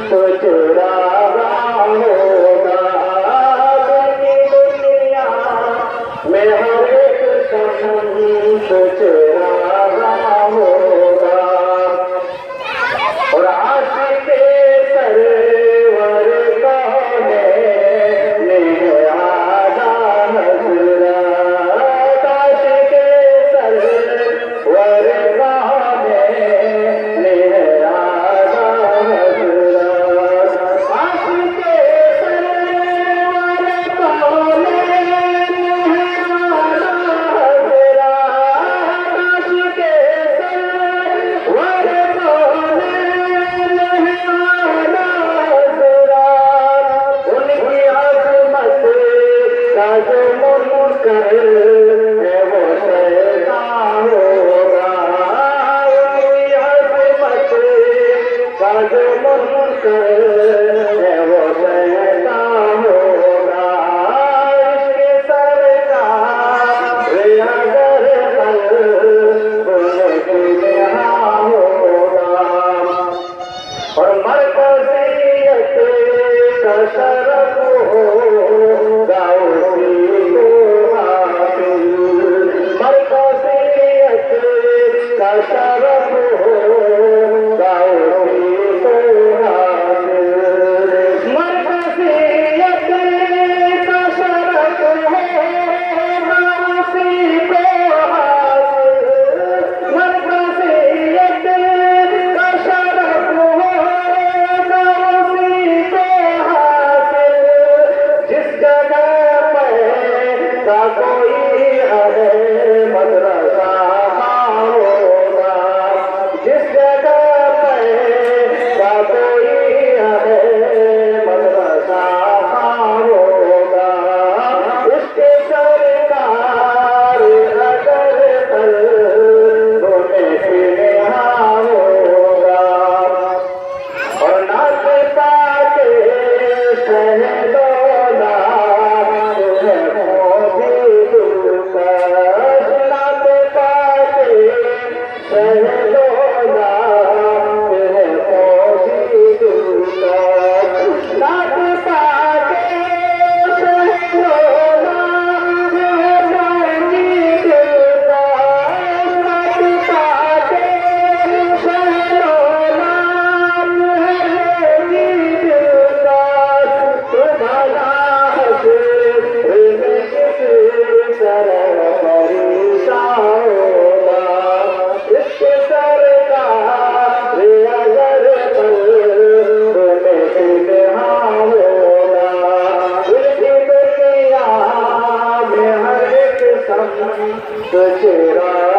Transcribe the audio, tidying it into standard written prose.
तो चुरावा होगा दुनिया में हर एक संत चुरावा होगा और आशिक सरवर कौन निहारा हजरत आशिक सरवर कौन निहारा हजरत आशिक सरवर कौन निहारा हजरत और मरकज़ियत का शरफ होगा उसी को हासिल मरकज़ियत का शरफ होगा उसी को हासिल मरकज़ियत का शरफ होगा उसी को हासिल मरकज़ियत का शरफ कोई है मदरसा होगा जिस जगह पैदा कोई है मदरसा होगा उसके सरकार अगर कल्बों में फिर होगा और नाच पाके शहदोला चेहरा